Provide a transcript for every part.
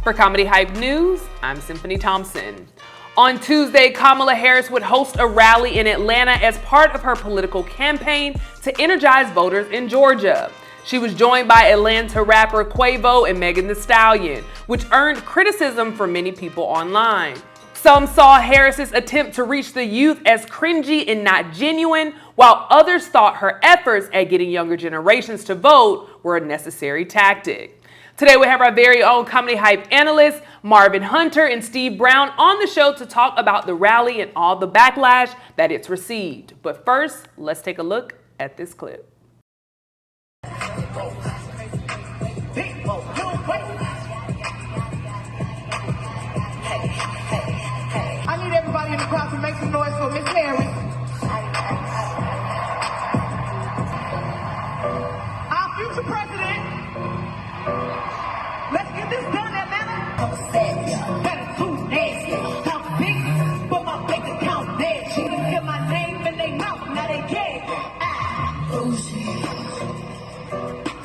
For Comedy Hype News, I'm Symphony Thompson. On Tuesday, Kamala Harris would host a rally in Atlanta as part of her political campaign to energize voters in Georgia. She was joined by Atlanta rapper Quavo and Megan Thee Stallion, which earned criticism from many people online. Some saw Harris's attempt to reach the youth as cringy and not genuine, while others thought her efforts at getting younger generations to vote were a necessary tactic. Today we have our very own Comedy Hype analysts, Marvin Hunter and Steve Brown, on the show to talk about the rally and all the backlash that it's received. But first, let's take a look at this clip. I need everybody in the crowd to make some noise for Miss Harris. Our future president. Let's get this done, Atlanta. I'm a sad better too nasty. How big, but my bank account dead. She didn't get my name in their mouth, now they gay.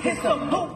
It's a move.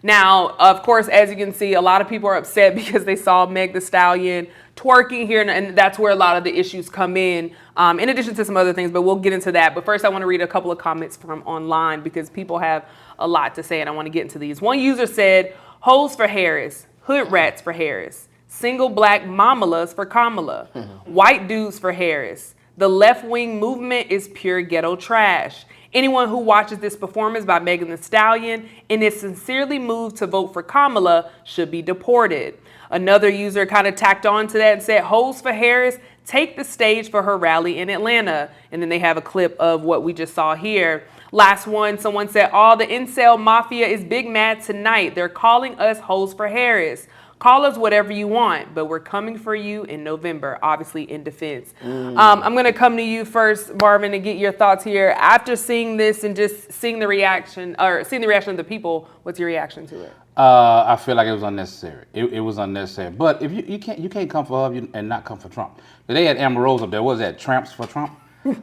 Now, of course, as you can see, a lot of people are upset because they saw Meg Thee Stallion twerking here, and that's where a lot of the issues come in addition to some other things, but we'll get into that. But first, I want to read a couple of comments from online because people have a lot to say, and I want to get into these. One user said, "Hoes for Harris, hood rats for Harris, single black mamalas for Kamala, white dudes for Harris. The left-wing movement is pure ghetto trash. Anyone who watches this performance by Megan Thee Stallion and is sincerely moved to vote for Kamala should be deported." Another user kind of tacked on to that and said, "Hoes for Harris, take the stage for her rally in Atlanta." And then they have a clip of what we just saw here. Last one, someone said, "All the incel mafia is big mad tonight. They're calling us hoes for Harris. Call us whatever you want, but we're coming for you in November," obviously in defense. I'm going to come to you first, Marvin, and get your thoughts here. After seeing this and just seeing the reaction of the people, what's your reaction to it? I feel like it was unnecessary. It was unnecessary. But if you can't come for her and not come for Trump. They had Amber Rose up there. What was that? Tramps for Trump?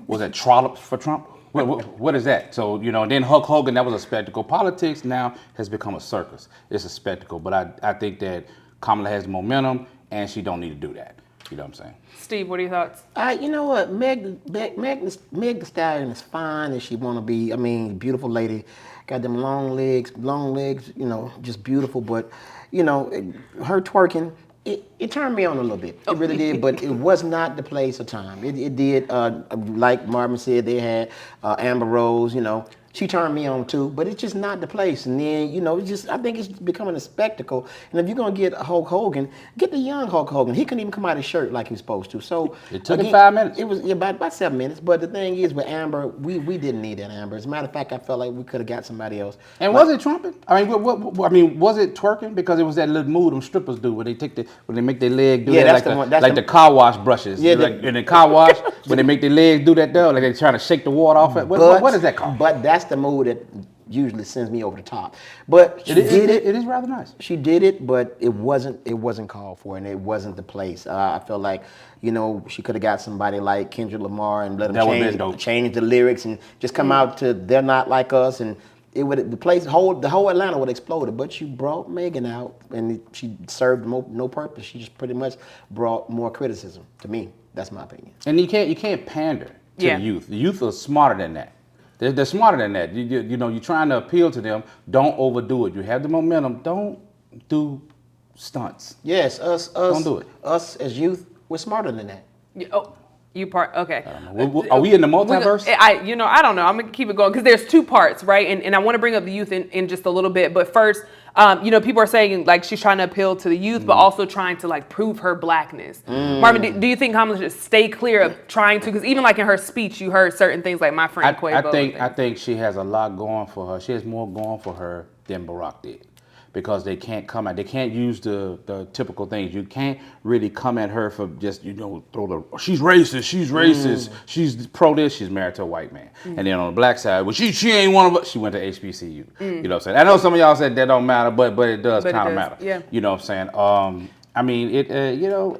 Was that trollops for Trump? What is that? So, then Hulk Hogan, that was a spectacle. Politics now has become a circus. It's a spectacle. But I think that Kamala has momentum, and she don't need to do that. You know what I'm saying? Steve, what are your thoughts? You know what? Meg Thee Stallion is fine as she want to be. I mean, beautiful lady. Got them long legs, just beautiful. But, her twerking, it turned me on a little bit. It really did, but it was not the place or time. It did, like Marvin said, they had Amber Rose, She turned me on too, but it's just not the place. And then, I think it's becoming a spectacle. And if you're going to get Hulk Hogan, get the young Hulk Hogan. He couldn't even come out of his shirt like he was supposed to. So it took him 5 minutes. It was about 7 minutes. But the thing is, with Amber, we didn't need that Amber. As a matter of fact, I felt like we could have got somebody else. And was it trumping? I mean, was it twerking? Because it was that little move them strippers do when they make their leg do that, the car wash brushes. Yeah, in the car wash, when they make their legs do that though, like they're trying to shake the water off it. What is that called? But that's the move that usually sends me over the top. But she did it. It is rather nice. She did it, but it wasn't called for, and it wasn't the place. I felt like, she could have got somebody like Kendrick Lamar and let him change the lyrics and just come out to "They're Not Like Us," and the whole Atlanta would have exploded. But you brought Megan out, and she served no purpose. She just pretty much brought more criticism to me. That's my opinion. And you can't pander to the youth. The youth are smarter than that. They're smarter than that. You're trying to appeal to them. Don't overdo it. You have the momentum. Don't do stunts. Yes, us. Don't do it. Us as youth, we're smarter than that. Okay. Are we in the multiverse? I don't know. I'm gonna keep it going because there's two parts, right? And I want to bring up the youth in just a little bit. But first, people are saying like she's trying to appeal to the youth, but also trying to like prove her blackness. Marvin, do you think Kamala should stay clear of trying to? Because even like in her speech, you heard certain things like my friend Quavo. I think she has a lot going for her. She has more going for her than Barack did. Because they can't come at, they can't use the typical things. You can't really come at her for just, throw she's racist, she's pro this, she's married to a white man. And then on the black side, well, she ain't one of us, she went to HBCU. You know what I'm saying? I know some of y'all said that don't matter, but it does kind of matter. Yeah. You know what I'm saying?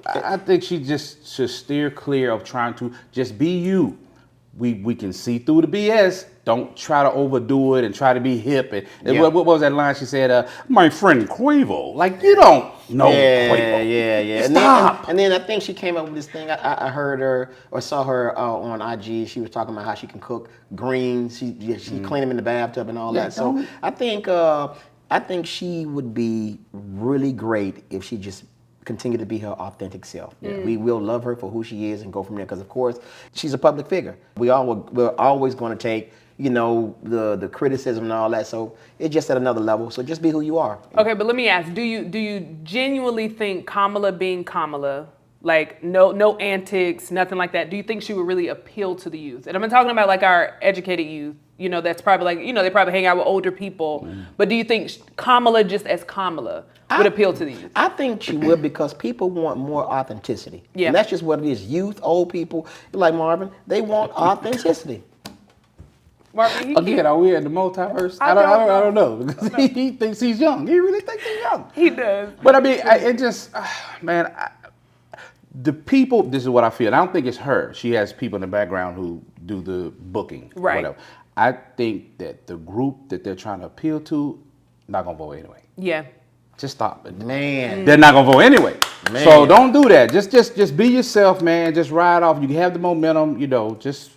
I think she just should steer clear of trying to just be you. we can see through the BS. Don't try to overdo it and try to be hip. And what was that line she said? My friend Quavo. Like, you don't know Quavo. Yeah. Stop. And then I think she came up with this thing. I heard her or saw her on IG. She was talking about how she can cook greens. She clean them in the bathtub and all that. So I think she would be really great if she just continue to be her authentic self. We will love her for who she is and go from there. Because of course, she's a public figure. We're always going to take, the criticism and all that. So it's just at another level. So just be who you are. Okay, but let me ask: Do you genuinely think Kamala being Kamala, like no antics, nothing like that? Do you think she would really appeal to the youth? And I'm talking about like our educated youth. That's probably like they probably hang out with older people. But do you think Kamala just as Kamala would appeal to the youth? I think she would because people want more authenticity. Yeah. And that's just what it is. Youth, old people, like Marvin, they want authenticity. Marvin, Again, are we in the multiverse? I don't know. Because he thinks he's young. He really thinks he's young. he does. But I mean, it just, man, the people, this is what I feel. I don't think it's her. She has people in the background who do the booking. Right. Whatever. I think that the group that they're trying to appeal to, not going to vote anyway. Yeah. Just stop it. Man. They're not going to vote anyway. Man. So don't do that. Just be yourself, man. Just ride off. You have the momentum, just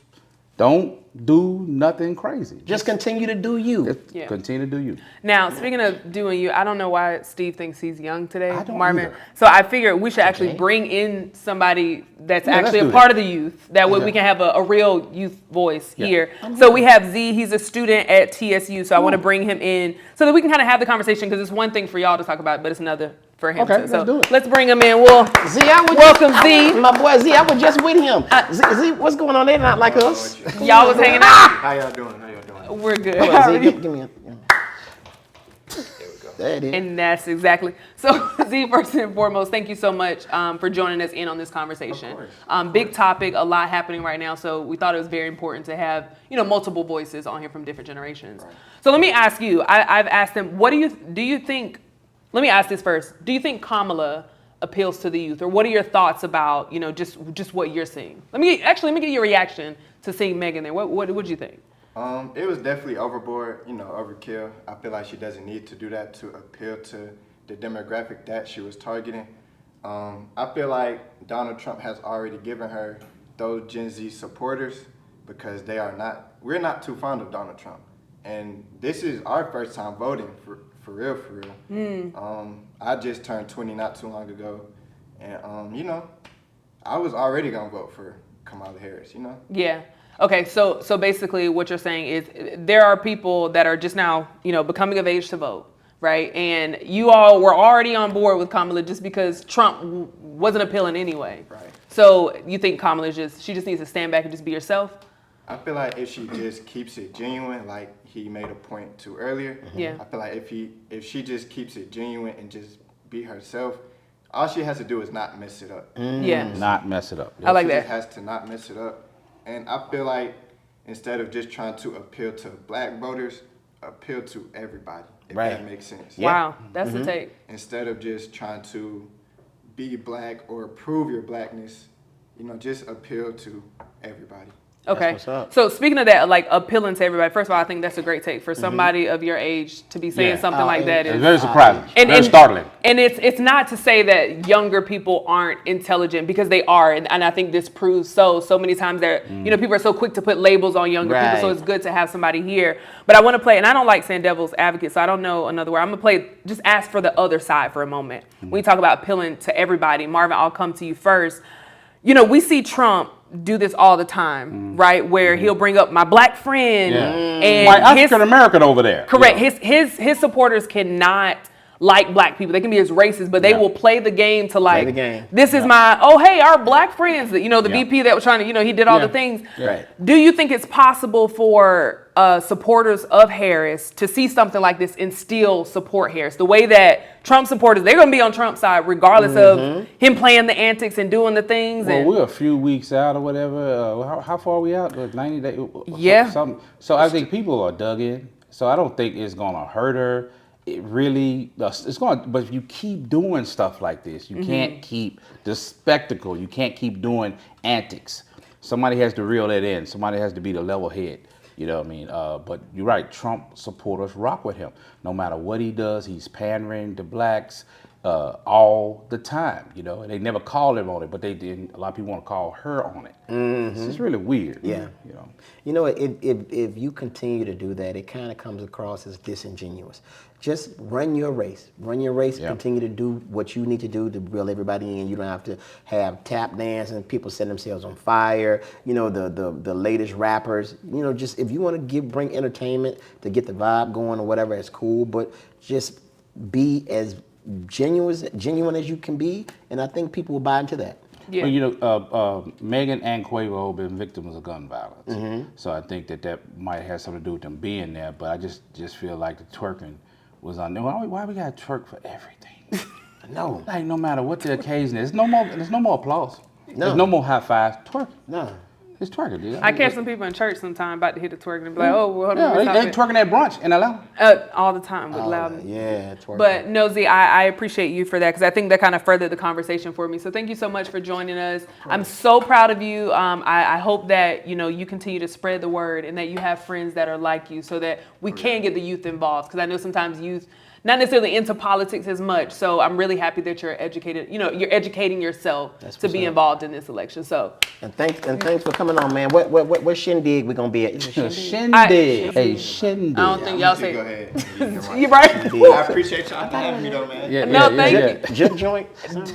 don't do nothing crazy. Just continue to do you. Just continue to do you. Now, speaking of doing you, I don't know why Steve thinks he's young today, I don't Marvin. either. So I figured we should actually bring in somebody that's actually let's a do part that. of the youth. That way we can have a real youth voice Yeah. here. So we have Z. He's a student at TSU. So I want to bring him in so that we can kind of have the conversation because it's one thing for y'all to talk about, but it's another for him. Okay, to. So let's do it. let's bring him in. Well, Z, I was welcome, Z. my boy Z, I was just with him. Z, what's going on? They not like us. Y'all was hanging out. How y'all doing? We're good. Come on, Z, give me a. There it is. And that's exactly. So, Z, first and foremost, thank you so much for joining us in on this conversation. Big topic, a lot happening right now. So we thought it was very important to have, multiple voices on here from different generations. Right. So let me ask you, I've asked them, what do you think, let me ask this first. Do you think Kamala appeals to the youth? Or what are your thoughts about, just what you're seeing? Let me get your reaction to seeing Megan there. What do you think? It was definitely overboard, overkill. I feel like she doesn't need to do that to appeal to the demographic that she was targeting. I feel like Donald Trump has already given her those Gen Z supporters because we're not too fond of Donald Trump. And this is our first time voting for real. I just turned 20 not too long ago. And, I was already going to vote for Kamala Harris, Yeah. Okay, so basically what you're saying is there are people that are just now, becoming of age to vote, right? And you all were already on board with Kamala just because Trump wasn't appealing anyway. Right. So you think Kamala she just needs to stand back and just be herself? I feel like if she just keeps it genuine, like he made a point to earlier, Yeah. I feel like if she just keeps it genuine and just be herself, all she has to do is not mess it up. Yeah. Not mess it up. I like She that. just has to not mess it up. And I feel like instead of just trying to appeal to black voters, appeal to everybody, if that makes sense. Wow, that's the take. Instead of just trying to be black or prove your blackness, just appeal to everybody. Okay. what's up. So speaking of that, like appealing to everybody, first of all, I think that's a great take for somebody of your age to be saying Yeah. something like that. It's Is very surprising. Very startling. And it's not to say that younger people aren't intelligent because they are, and I think this proves so many times that people are so quick to put labels on younger people. So it's good to have somebody here. But I want to play, and I don't like saying devil's advocate, so I don't know another word. I'm gonna play. Just ask for the other side for a moment. When you talk about appealing to everybody, Marvin, I'll come to you first. We see Trump do this all the time, right? Where he'll bring up my black friend and White African American over there. correct. His supporters cannot like black people. They can be as racist, but they will play the game to like, the game. this is my, hey, our black friends, the VP that was trying to, he did all the things. Right. Do you think it's possible for supporters of Harris to see something like this and still support Harris? The way that Trump supporters, they're going to be on Trump's side regardless of him playing the antics and doing the things. Well, and we're a few weeks out or whatever. How far are we out? Like 90 days? Yeah. So I think people are dug in. So I don't think it's going to hurt her. It really, it's going. But if you keep doing stuff like this, you can't keep the spectacle. You can't keep doing antics. somebody has to reel that in. Somebody has to be the level head. You know what I mean? But you're right. Trump supporters rock with him. No matter what he does, he's pandering to blacks all the time. You know, and they never call him on it, but they did. A lot of people want to call her on it. It's just really weird. Yeah. You know, if you continue to do that, it kind of comes across as disingenuous. Just run your race. Run your race. Yeah. Continue to do what you need to do to reel everybody in. You don't have to have tap dance and people setting themselves on fire. You know, the latest rappers. You know, just if you want to bring entertainment to get the vibe going or whatever, it's cool. But just be as genuine as you can be, and I think people will buy into that. Yeah. Well, you know, Megan and Quavo have been victims of gun violence. So I think that might have something to do with them being there. But I just feel like the twerking was on there. Why we got to twerk for everything? No. Like no matter what the occasion is, there's no more applause. No. There's no more high fives. Twerk. No. It's twerking, dude. I catch some people in church sometime about to hit the twerking and be like, oh, well, hold Yeah, on. they twerking at brunch in Atlanta. All the time with loud. Yeah, twerking. But no, Z, I appreciate you for that because I think that kind of furthered the conversation for me. So thank you so much for joining us. I'm so proud of you. I hope that you continue to spread the word and that you have friends that are like you so that we can get the youth involved. Because I know sometimes youth not necessarily into politics as much. So I'm really happy that you're educated. You're educating yourself to be involved in this election. So and thanks for coming on, man. What shindig we gonna be at? Shindig. Hey, shindig. I don't think y'all Go say. ahead. You're right. I appreciate y'all having me though, man. Yeah, No, thank you. Juke joint.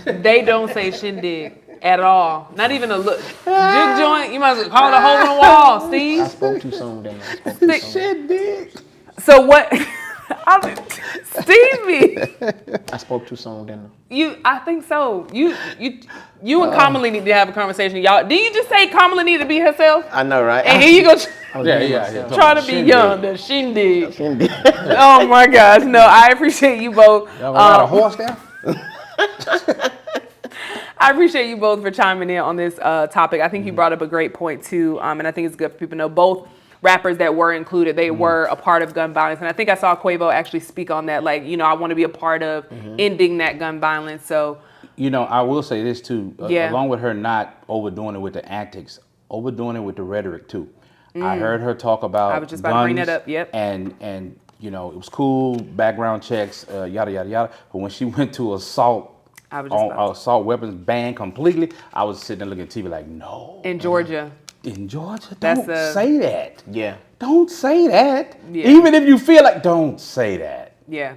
They don't say shindig at all. Not even a look. Jig joint. You might as well call it a hole in the wall, I Steve. spoke too soon, then. I spoke too soon. Shindig. So what? Stevie, I spoke too soon, didn't I think so. You and Kamala need to have a conversation, y'all. Did you just say Kamala need to be herself? I know, right? And here you go, Yeah. trying to be young, the shindig. Shindig. Oh my gosh, no, I appreciate you both. Y'all got a horse there? I appreciate you both for chiming in on this topic. I think you brought up a great point too, and I think it's good for people to know both rappers that were included, they were a part of gun violence. And I think I saw Quavo actually speak on that, like, I want to be a part of ending that gun violence. So, I will say this too, Yeah. along with her not overdoing it with the antics, overdoing it with the rhetoric too. I heard her talk about I was just about to bring that up, yep. And it was cool, background checks, yada, yada, yada. But when she went to assault weapons ban completely, I was sitting there looking at TV like, no. in Georgia. In Georgia, That's don't say that. Yeah. Don't say that. Yeah. Even if you feel like, don't say that. Yeah.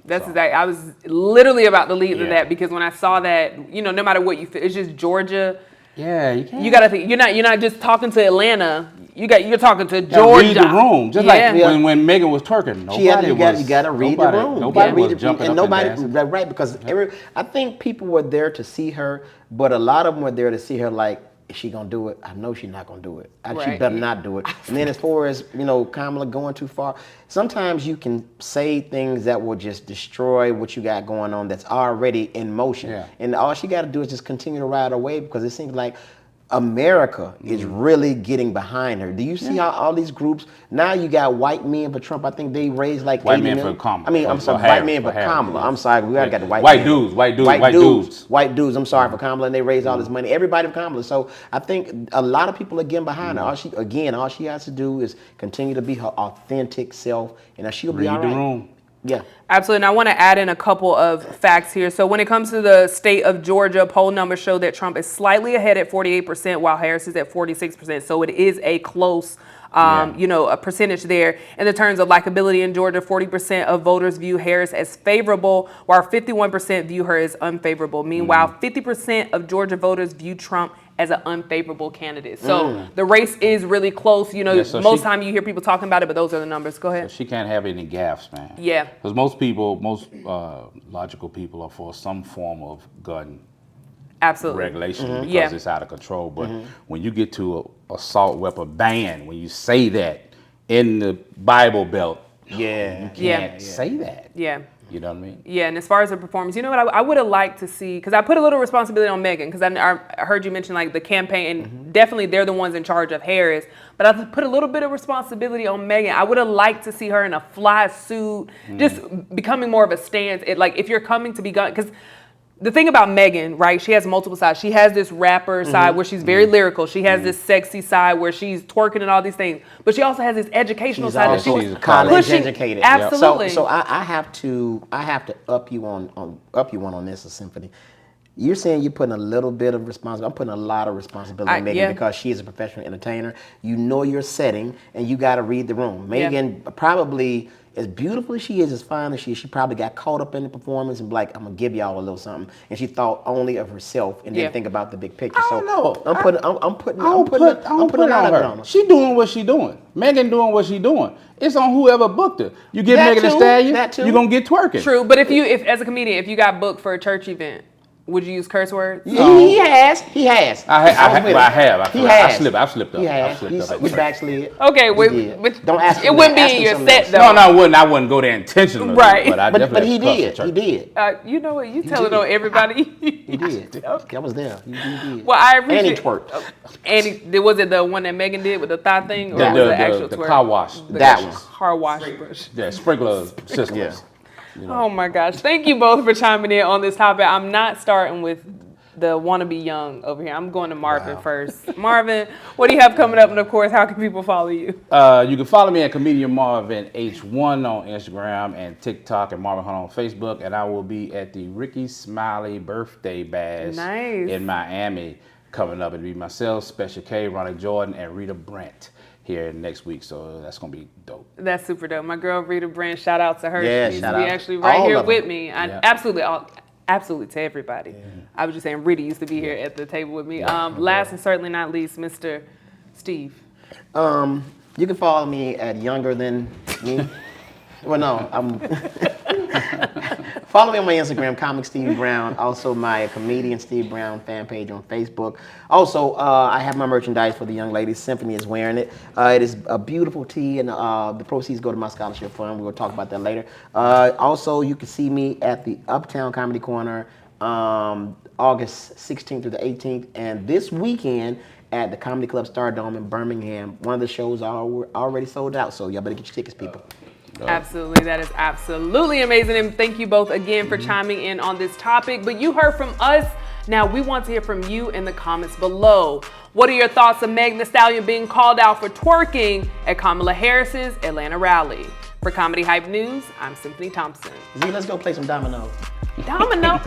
That's so. exactly. I was literally about to lead to Yeah. that because when I saw that, no matter what you feel, it's just Georgia. Yeah, you can't. You gotta think. You're not just talking to Atlanta. You're talking to You gotta Georgia. read the room, just Yeah. like when Megan was twerking. You gotta read the room. Nobody was read jumping and up nobody, and dancing. right? Because I think people were there to see her, but a lot of them were there to see her like, is she gonna do it? I know she's not gonna do it. She Right. better not do it. And then as far as Kamala going too far, sometimes you can say things that will just destroy what you got going on that's already in motion. Yeah. And all she got to do is just continue to ride her wave because it seems like America is really getting behind her. Do you see how all these groups, now you got white men for Trump, I think they raised like White 80 men million. for Kamala. I mean, I'm For sorry, Harris, white men for for Harris. Kamala. I'm sorry, we got the white White men. dudes, white dudes. White dudes, I'm sorry for Kamala, and they raised all this money. Everybody for Kamala. So I think a lot of people are getting behind her. All she has to do is continue to be her authentic self, and she'll be Read all the right. room. Yeah. Absolutely. And I want to add in a couple of facts here. So when it comes to the state of Georgia, poll numbers show that Trump is slightly ahead at 48%, while Harris is at 46%. So it is a close, a percentage there. In the terms of likability in Georgia, 40% of voters view Harris as favorable, while 51% view her as unfavorable. Meanwhile, 50% of Georgia voters view Trump as an unfavorable candidate. So the race is really close. Most time you hear people talking about it, but those are the numbers. Go ahead. She can't have any gaffes, man. Yeah. Because most logical people are for some form of gun Absolutely. regulation because Yeah. it's out of control. But when you get to a assault weapon ban, when you say that in the Bible Belt, Yeah. you can't say that. Yeah. You know what I mean? Yeah, and as far as the performance, you know what I would have liked to see, because I put a little responsibility on Megan, because I heard you mention like the campaign, and definitely they're the ones in charge of Harris, but I put a little bit of responsibility on Megan. I would have liked to see her in a fly suit, just becoming more of a stance. Like if you're coming to be gun, because the thing about Megan, right? She has multiple sides. She has this rapper side where she's very lyrical. She has this sexy side where she's twerking and all these things. But she also has this educational side that she she's was college pushing. educated. Absolutely. So I have to up you on this, Symphony. You're saying you're putting a little bit of responsibility. I'm putting a lot of responsibility on Megan yeah. because she is a professional entertainer. You know your setting, and you got to read the room. Megan probably, as beautiful as she is, as fine as she is, she probably got caught up in the performance and like, I'm gonna give y'all a little something, and she thought only of herself and didn't think about the big picture. I don't know. I'm putting I don't put a it lot on of it her. on her. She doing what she doing. Megan doing what she doing. It's on whoever booked her. You get That Megan Thee too, Stallion, that too. you're gonna get twerking. True, but if as a comedian, if you got booked for a church event, would you use curse words? He has. I've slipped up. He has. I've slipped He's up. Okay, but don't ask him. It wouldn't be ask in him your something set else. though. No, I wouldn't go there intentionally. Right. But I But definitely he cussed did. at church. He did. You know what? You telling on everybody. He did. I was there. He did. Well, I appreciate. And he twerked. And was it the one that Megan did with the thigh thing, or was it the actual The twerk? car wash. That one. Car wash brush. Yeah, sprinkler systems. Yeah. Oh my gosh! Thank you both for chiming in on this topic. I'm not starting with the wannabe young over here. I'm going to Marvin first. Marvin, what do you have coming up? And of course, how can people follow you? You can follow me at Comedian Marvin H1 on Instagram and TikTok, and Marvin Hunt on Facebook. And I will be at the Ricky Smiley birthday bash in Miami coming up. It'll be myself, Special K, Ronnie Jordan, and Rita Brent here next week. So that's going to be dope. That's super dope. My girl Rita Brent, shout out to her. Yeah, she used shout to be out. actually right All here of with them. me. Yeah. Absolutely to everybody. I was just saying Rita used to be here at the table with me. Last and certainly not least, Mr. Steve. You can follow me at Younger Than Me. Well, no, I'm. Follow me on my Instagram, Comic Steve Brown. Also, my Comedian Steve Brown fan page on Facebook. Also, I have my merchandise for the young ladies. Symphony is wearing it. It is a beautiful tee, and the proceeds go to my scholarship fund. We'll talk about that later. Also, you can see me at the Uptown Comedy Corner August 16th through the 18th, and this weekend at the Comedy Club Stardome in Birmingham. One of the shows are already sold out, so y'all better get your tickets, people. Absolutely. That is absolutely amazing. And thank you both again for chiming in on this topic. But you heard from us. Now we want to hear from you in the comments below. What are your thoughts of Megan Thee Stallion being called out for twerking at Kamala Harris's Atlanta rally? For Comedy Hype News, I'm Symphony Thompson. Z, let's go play some dominoes. Domino.